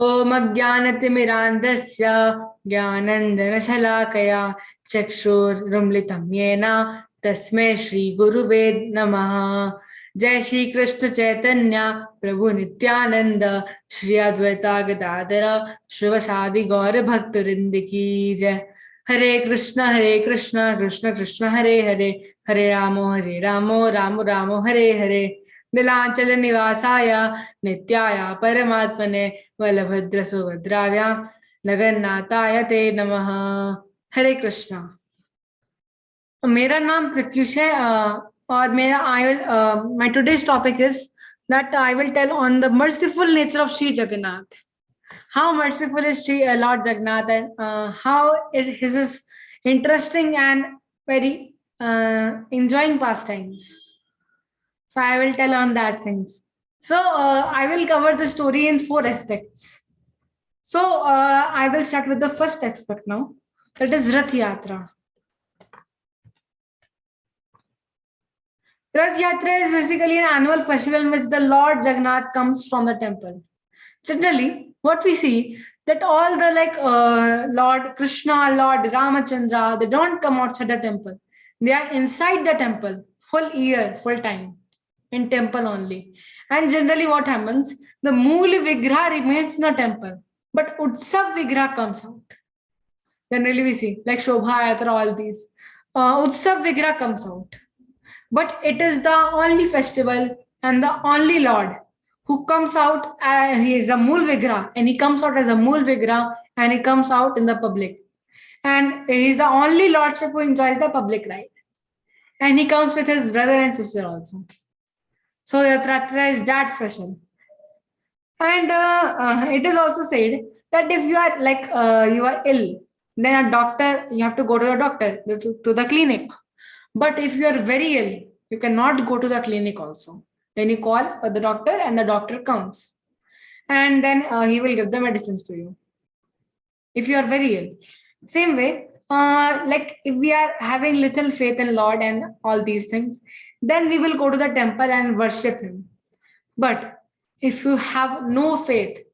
Om Ajnanatimirandasya Jnanandanashalakaya Chakshurumlitam Yena Tasmai Shri Guruve Namaha. Jai Shri Krishna Chaitanya Prabhu Nityananda Shri Advaita Gadadara Shivasadi Gaura Bhaktarinda Ki Jai. Hare Krishna Krishna Krishna Hare Hare Hare Ramo Ramo Ramo Hare Hare. Nilanchal निवासाय नित्याय परमात्मने बलभद्र सुभद्राभ्यां जगन्नाथाय ते नमः. हरे कृष्णा. मेरा नाम प्रत्युष है और मेरा my today's topic is that I will tell on the merciful nature of Sri Jagannath. How merciful is Sri Lord Jagannath, and how it is his interesting and very enjoying pastimes. So I will tell on that things. So I will cover the story in 4 aspects. So I will start with the first aspect now. That is Rathyatra. Rathyatra is basically an annual festival in which the Lord Jagannath comes from the temple. Generally, what we see that all the Lord Krishna, Lord Ramachandra, they don't come outside the temple. They are inside the temple full year, full time. In temple only. And generally what happens, the Mool Vigraha remains in the temple, but Utsav Vigraha comes out. Generally we see, like Shobha Yatra, all these. Utsav Vigraha comes out. But it is the only festival and the only Lord who comes out, he is a Mool Vigraha, and he comes out as a Mool Vigraha, and he comes out in the public. And he is the only Lordship who enjoys the public ride. And he comes with his brother and sister also. So Rathyatra is that special. And it is also said that if you are you are ill, then a doctor, you have to go to a doctor, to the clinic. But if you are very ill, you cannot go to the clinic also. Then you call the doctor and the doctor comes. And then he will give the medicines to you. If you are very ill. Same way, if we are having little faith in Lord and all these things, then we will go to the temple and worship him. But if you have no faith,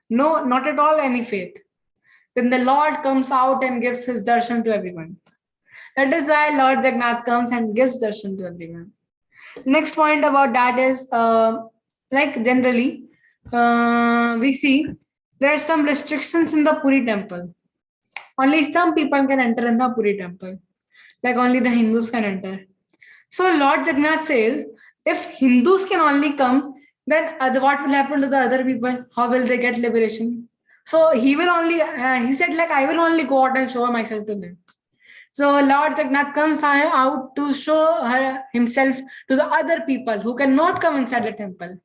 not at all any faith, then the Lord comes out and gives his darshan to everyone. That is why Lord Jagannath comes and gives darshan to everyone. Next point about that is, generally, we see there are some restrictions in the Puri temple. Only some people can enter in the Puri temple. Like only the Hindus can enter. So Lord Jagannath says, if Hindus can only come, then what will happen to the other people? How will they get liberation? So he will only, he said I will only go out and show myself to them. So Lord Jagannath comes out to show himself to the other people who cannot come inside the temple.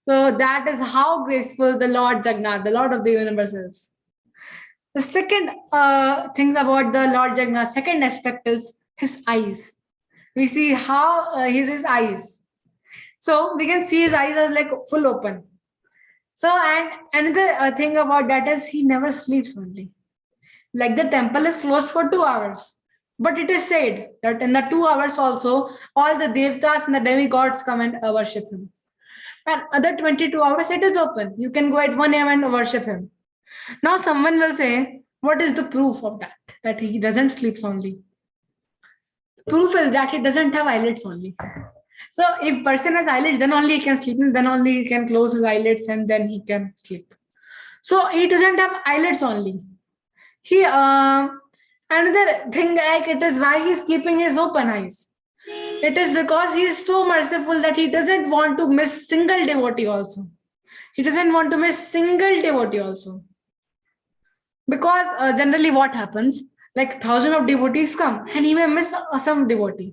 So that is how graceful the Lord Jagannath, the Lord of the universe is. The second thing about the Lord Jagannath, second aspect is his eyes. We see how his eyes. So we can see his eyes are full open. So and another thing about that is he never sleeps only. Like the temple is closed for 2 hours. But it is said that in the 2 hours also, all the devtas and the demigods come and worship him. And other 22 hours it is open. You can go at 1 a.m. and worship him. Now someone will say, what is the proof of that? That he doesn't sleep only. Proof is that he doesn't have eyelids only. So if person has eyelids, then only he can sleep, and then only he can close his eyelids and then he can sleep. So he doesn't have eyelids only. He another thing it is why he's keeping his open eyes. It is because he is so merciful that he doesn't want to miss single devotee also. He doesn't want to miss single devotee also. Because generally what happens, 1,000 of devotees come and he may miss some devotee.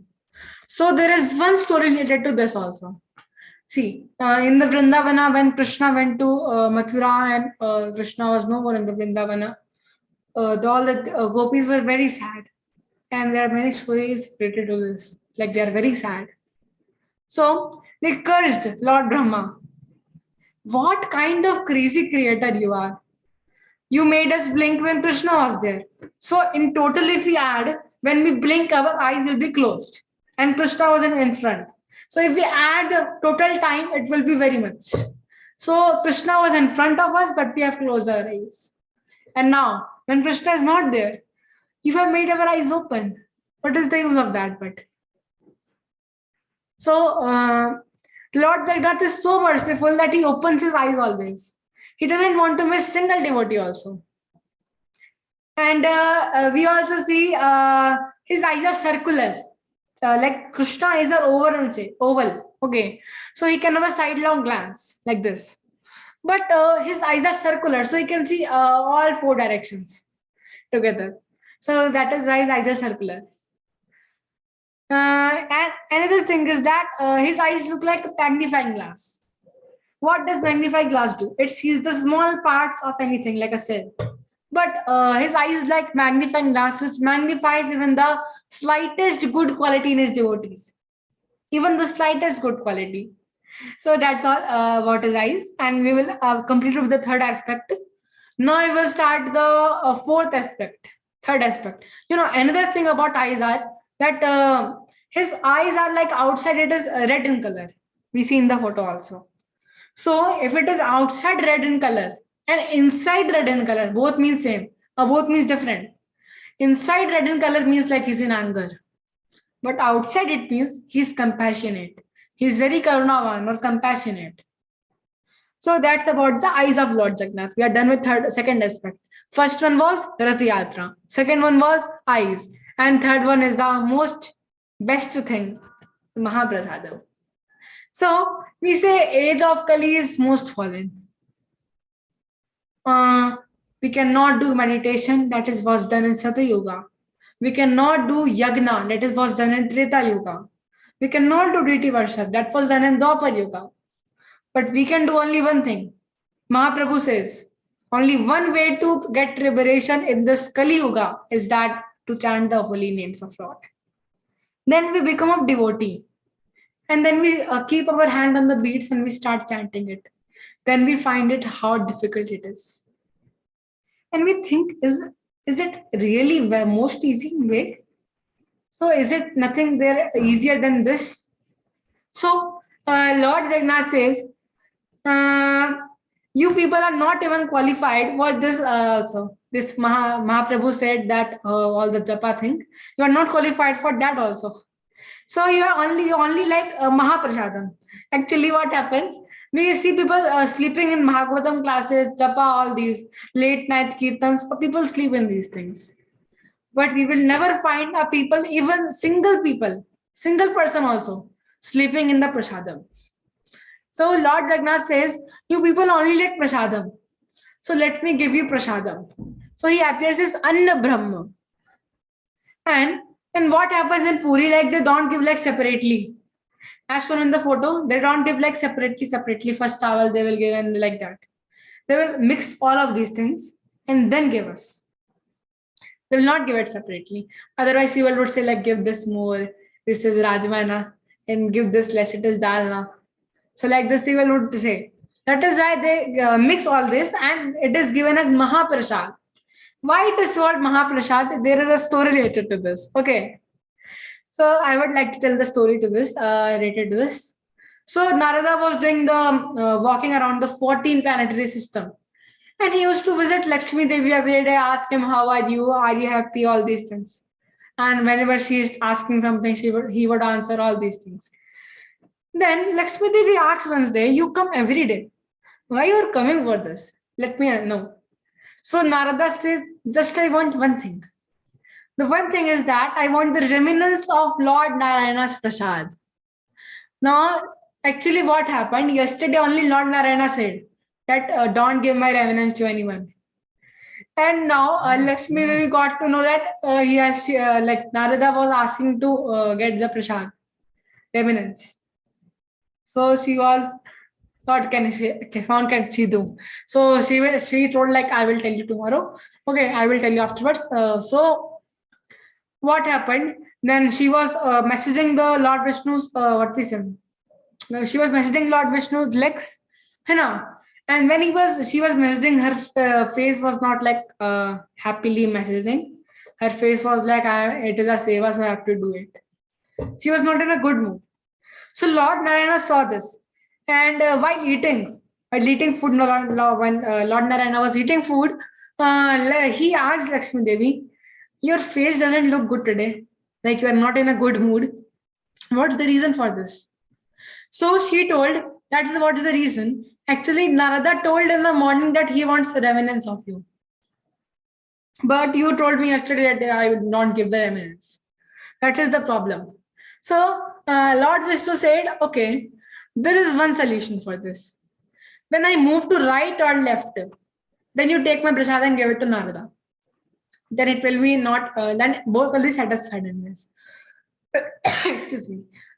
So there is one story related to this also. See, in the Vrindavana, when Krishna went to Mathura and Krishna was no more in the Vrindavana, all the gopis were very sad. And there are many stories related to this. They are very sad. So they cursed Lord Brahma. What kind of crazy creator you are? You made us blink when Krishna was there. So in total, if we add, when we blink, our eyes will be closed. And Krishna was in front. So if we add the total time, it will be very much. So Krishna was in front of us, but we have closed our eyes. And now, when Krishna is not there, you have made our eyes open. What is the use of that? But so Lord Jagannath is so merciful that he opens his eyes always. He doesn't want to miss single devotee also. And we also see his eyes are circular. Like Krishna eyes are oval. Okay. So he can have a sidelong glance like this. But his eyes are circular, so he can see all four directions together. So that is why his eyes are circular. And another thing is that his eyes look like a magnifying glass. What does magnifying glass do? It sees the small parts of anything like a cell. But his eyes like magnifying glass, which magnifies even the slightest good quality in his devotees. Even the slightest good quality. So that's all about his eyes. And we will complete with the third aspect. Now we will start the fourth aspect. Third aspect. Another thing about eyes are that his eyes are like outside it is red in color. We see in the photo also. So if it is outside red in color and inside red in color, both means same or both means different. Inside red in color means like he's in anger. But outside it means he's compassionate. He's very karunavan or compassionate. So that's about the eyes of Lord Jagannath. We are done with second aspect. First one was Rathyatra. Second one was eyes. And third one is the most best thing, Mahaprabhu. So we say age of Kali is most fallen. We cannot do meditation, that is was done in Satya Yuga. We cannot do yagna, that is was done in Treta Yuga. We cannot do deity worship, that was done in Dwapar Yuga. But we can do only one thing. Mahaprabhu says, only one way to get liberation in this Kali Yuga is that to chant the holy names of Lord. Then we become a devotee. And then we keep our hand on the beads and we start chanting it. Then we find it how difficult it is. And we think, is it really the most easy way? So is it nothing there easier than this? So Lord Jagannath says, you people are not even qualified for this also. This Mahaprabhu said that all the japa thing, you are not qualified for that also. So you are only like Mahaprasadam. Actually, what happens? We see people sleeping in Bhagavatam classes, japa, all these late night kirtans. People sleep in these things, but we will never find a people, even single person also sleeping in the prasadam. So Lord Jagannath says, you people only like prasadam. So let me give you prasadam. So he appears as Anna Brahma. And what happens in Puri, like they don't give like separately. As shown in the photo, they don't give like separately. First chawal they will give and like that. They will mix all of these things and then give us. They will not give it separately. Otherwise, he would say like, give this more. This is Rajmana and give this less. It is Dalna. So like this, he would say. That is why they mix all this and it is given as Mahaprasad. Why it is called Mahaprasad? There is a story related to this. Okay. So I would like to tell the story to this, related to this. So Narada was doing the walking around the 14 planetary system. And he used to visit Lakshmi Devi every day, ask him, how are you? Are you happy? All these things. And whenever she is asking something, he would answer all these things. Then Lakshmi Devi asks one day, you come every day. Why you are coming for this? Let me know. So Narada says, just I want one thing. The one thing is that I want the remnants of Lord Narayana's prasad. Now, actually what happened, yesterday only Lord Narayana said that don't give my remnants to anyone. And now Lakshmi Devi got to know that like Narada was asking to get the prasad, remnants. So she was, what can she do? So she told like, I will tell you tomorrow. Okay, I will tell you afterwards. So what happened? Then she was messaging the Lord Vishnu's what we say. She was messaging Lord Vishnu's legs, you know. And when she was messaging, her face was not like happily messaging. Her face was like, it is a seva, so I have to do it. She was not in a good mood. So Lord Narayana saw this, and while eating, While eating food, when Lord Narayana was eating food, he asked Lakshmi Devi, "Your face doesn't look good today. Like you are not in a good mood. What's the reason for this?" So she told, "That's what is the reason. Actually, Narada told in the morning that he wants remnants of you. But you told me yesterday that I would not give the remnants. That is the problem." So Lord Vishnu said, "Okay, there is one solution for this. When I move to right or left, then you take my prasad and give it to Narada. Then it will be not, then both will be satisfied in this." Excuse me.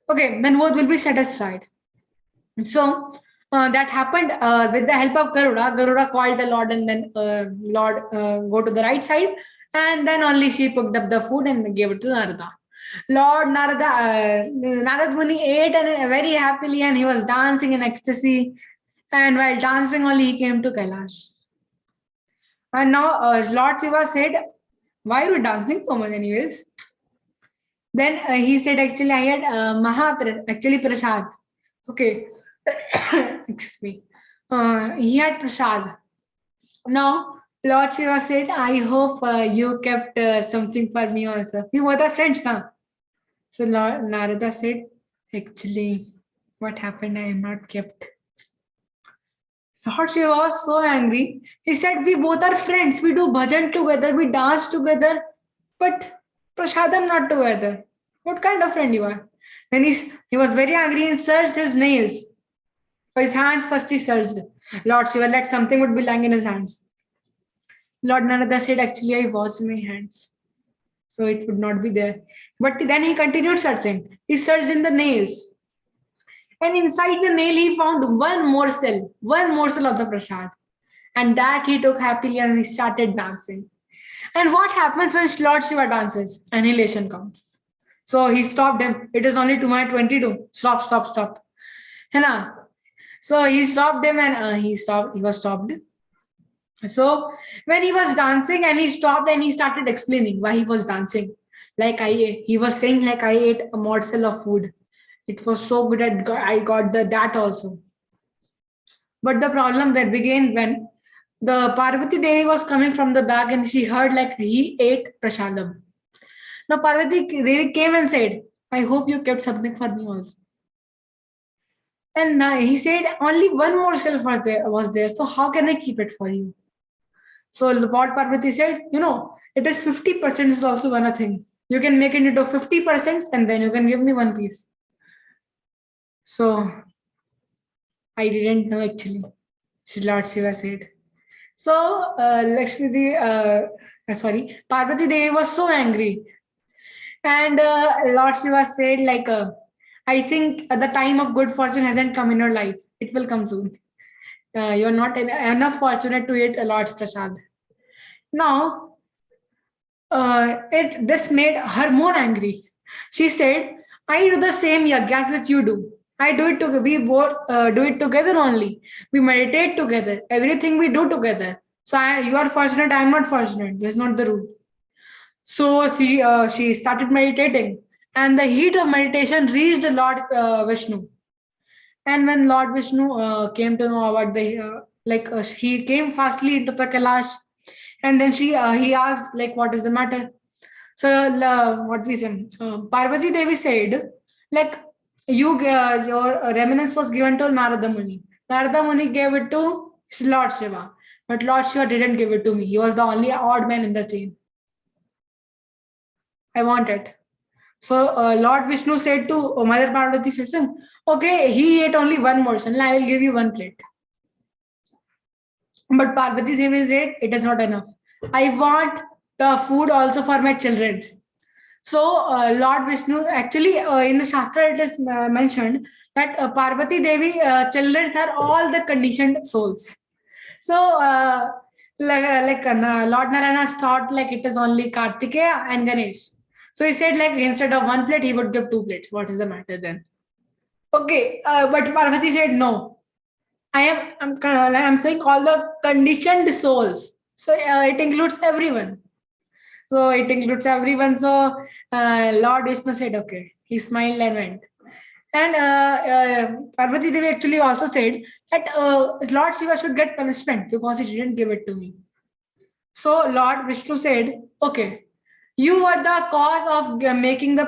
Okay, then both will be satisfied. So that happened with the help of Garuda. Garuda called the Lord, and then Lord go to the right side, and then only she picked up the food and gave it to Narada. Lord Narada, Narad Muni ate and very happily, and he was dancing in ecstasy. And while dancing, only he came to Kailash. And now Lord Shiva said, "Why are you dancing so much, anyways?" Then he said, "Actually, I had actually prasad." Okay, excuse me. He had prasad. Now, Lord Shiva said, "I hope you kept something for me also. We were the friends now." So Lord Narada said, "Actually, what happened? I am not kept." Lord Shiva was so angry. He said, "We both are friends. We do bhajan together. We dance together. But prasadam not together. What kind of friend you are?" Then he was very angry and searched his nails. For his hands first he searched. Lord Shiva let something would be lying in his hands. Lord Narada said, "Actually, I washed my hands, so it would not be there." But then he continued searching. He searched in the nails. And inside the nail, he found one morsel of the prasad. And that he took happily and he started dancing. And what happens when Lord Shiva dances? Annihilation comes. So he stopped him. "It is only 2:22. Stop, stop, stop." Hena. So he stopped him, and he was stopped. So when he was dancing and he stopped and he started explaining why he was dancing. He was saying like, "I ate a morsel of food. It was so good I got that also." But the problem began when the Parvati Devi was coming from the back and she heard like he ate prasadam. Now Parvati Devi came and said, "I hope you kept something for me also." And he said, "Only one morsel was there. So how can I keep it for you?" So Lord Parvati said, "It is 50% is also one thing. You can make it into 50% and then you can give me one piece." So I didn't know actually, Lord Shiva said. So Parvati Devi was so angry. And Lord Shiva said, like, "I think the time of good fortune hasn't come in your life. It will come soon. You're not enough fortunate to eat a Lord's Prasad." Now, this made her more angry. She said, "I do the same yajnas which you do. I do it together. We both do it together only. We meditate together. Everything we do together. So you are fortunate. I am not fortunate. That's not the rule." So she started meditating, and the heat of meditation reached Lord Vishnu. And when Lord Vishnu came to know about he came fastly into the Kailash, and then he asked like, "What is the matter?" So what we say, Parvati Devi said, like, your remnants was given to Narada Muni. Narada Muni gave it to Lord Shiva, but Lord Shiva didn't give it to me. He was the only odd man in the chain. I want it. So Lord Vishnu said to Mother Parvati, "Listen, okay, he ate only one morsel. I will give you one plate." But Parvati Devi said, "It is not enough. I want the food also for my children." So Lord Vishnu, actually in the Shastra it is mentioned that Parvati Devi children are all the conditioned souls. So Lord Narayana thought like it is only Kartikeya and Ganesh. So he said like instead of one plate, he would give two plates. What is the matter then? Okay, but Parvati said no. I'm saying all the conditioned souls. So it includes everyone. So it includes everyone. So Lord Vishnu said okay. He smiled and went. And Parvati Devi actually also said that Lord Shiva should get punishment because he didn't give it to me. So Lord Vishnu said, okay, you were the cause of making the,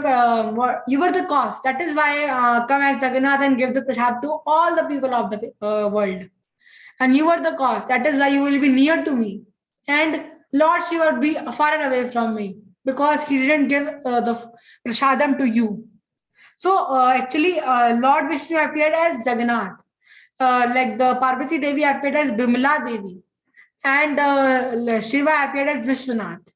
you were the cause. That is why come as Jagannath and give the prasad to all the people of the world. And you were the cause. That is why you will be near to me. And Lord Shiva would be far away from me because he didn't give the prasadam to you. So actually, Lord Vishnu appeared as Jagannath. Like the Parvati Devi appeared as Bimala Devi. And Shiva appeared as Vishwanath.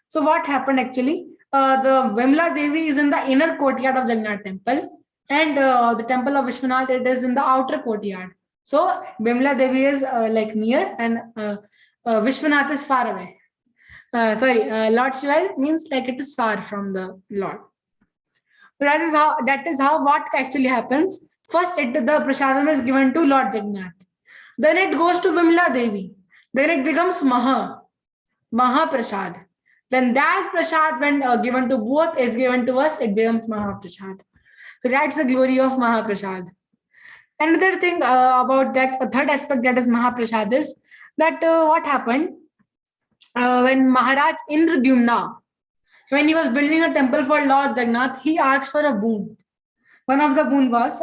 So what happened actually? The Vimla Devi is in the inner courtyard of Jagannath temple, and the temple of Vishwanath it is in the outer courtyard. So Vimla Devi is like near, and Vishwanath is far away. Lord Shiva means like it is far from the Lord. So that is how what actually happens. First, the prasadam is given to Lord Jagannath. Then it goes to Vimla Devi. Then it becomes Mahaprasad. Then that prasad, when given to both, is given to us, it becomes Mahaprasad. So that's the glory of Mahaprasad. Another thing about that third aspect that is Mahaprasad is that what happened when Maharaj Indradyumna, when he was building a temple for Lord Jagannath, he asked for a boon. One of the boon was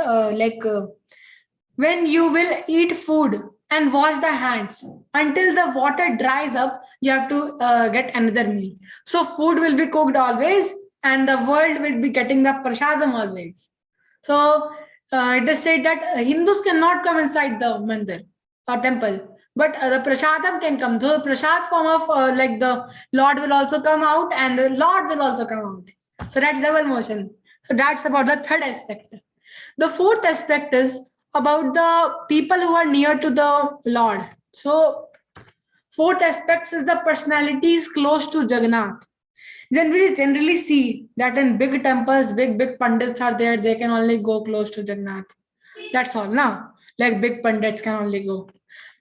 when you will eat food and wash the hands until the water dries up, you have to get another meal. So food will be cooked always, and the world will be getting the prasadam always. So it is said that Hindus cannot come inside the mandir or temple, but the prasadam can come. So prasad form of like the Lord will also come out, and the Lord will also come out. So that's double motion. So that's about the third aspect. The fourth aspect is about the people who are near to the Lord. So, fourth aspect is the personalities close to Jagannath. Generally see that in big temples, big pandits are there, they can only go close to Jagannath. That's all now. Like big pandits can only go.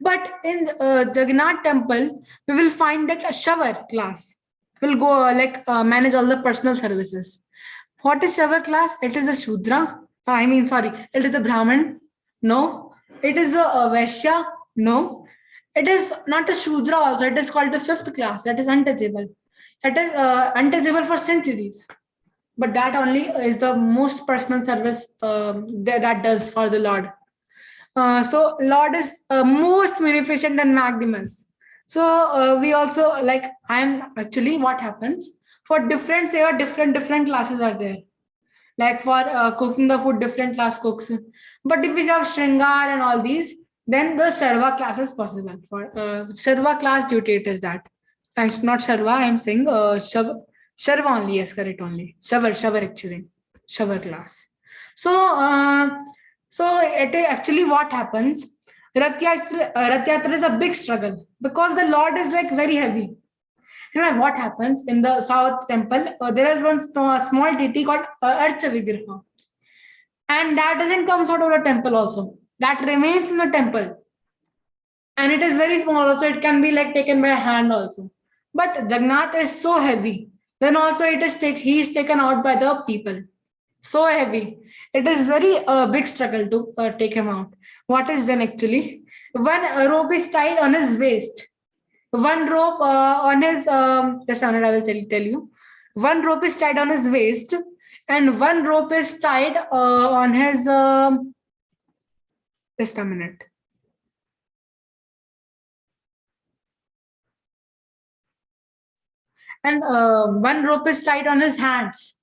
But in Jagannath temple, we will find that a shower class will go manage all the personal services. What is shower class? It is a Shudra. It is a Brahmin. No. It is a Vaishya. No. It is not a Shudra also. It is called the fifth class. That is untouchable. That is untouchable for centuries. But that only is the most personal service that does for the Lord. So Lord is most munificent and magnanimous. So we also like I'm actually what happens for different there are different classes are there. Like for cooking the food, different class cooks. But if we have Shringar and all these, then the Sharva class is possible. For Sharva class duty, it is that. Not Sharva, I am saying Sharva only, yes, correct only. Shavar actually. Shavar class. So it actually what happens, Rathyatra is a big struggle because the Lord is like very heavy. You know what happens in the South Temple? There is one small deity called Archa Vigraha. And that doesn't come out of the temple also. That remains in the temple. And it is very small also. It can be like taken by hand also. But Jagannath is so heavy. Then also he is taken out by the people. So heavy. It is very big struggle to take him out. What is done actually? One rope is tied on his waist. One rope on his just a minute, I will tell you. One rope is tied on his waist, and one rope is tied on his just a minute. And one rope is tied on his hands,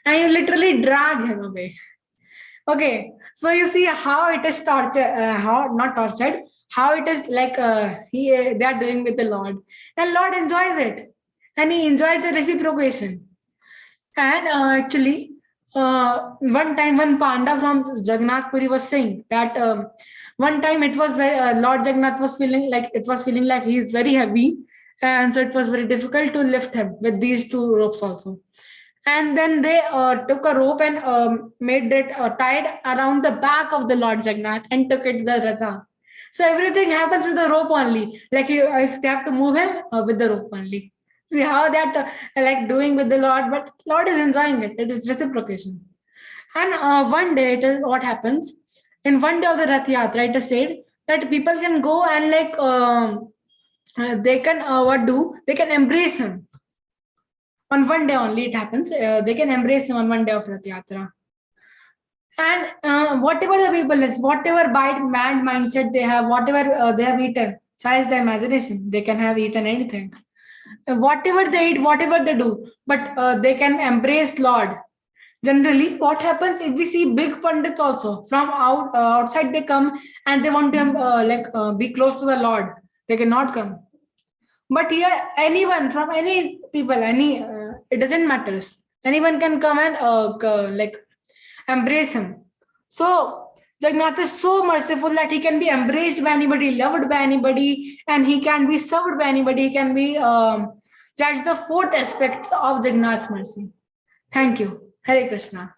and you literally drag him away. Okay, so you see how it is tortured, how not tortured, how it is like they are doing with the Lord, and Lord enjoys it, and he enjoys the reciprocation. And actually, one time one Panda from Jagannath Puri was saying that one time it was very, Lord Jagannath was feeling like he is very heavy, and so it was very difficult to lift him with these two ropes also. And then they took a rope and made it tied around the back of the Lord Jagannath and took it the Ratha. So everything happens with the rope only. Like if they have to move him with the rope only. See how that like doing with the Lord, but Lord is enjoying it. It is reciprocation. And one day, what happens? In one day of the Rathyatra, it is said that people can go and they can what do? They can embrace him. On one day only it happens. They can embrace him on one day of Rathyatra. And whatever the people is, whatever bad mindset they have, whatever they have eaten, size the imagination. They can have eaten anything. Whatever they eat, whatever they do, but they can embrace Lord. Generally, what happens if we see big pundits also from outside, they come and they want to be close to the Lord. They cannot come. But here, anyone from any people, it doesn't matter. Anyone can come and embrace him. So Jagannath is so merciful that he can be embraced by anybody, loved by anybody, and he can be served by anybody. He can be that's the fourth aspect of Jagannath's mercy. Thank you. Hare Krishna.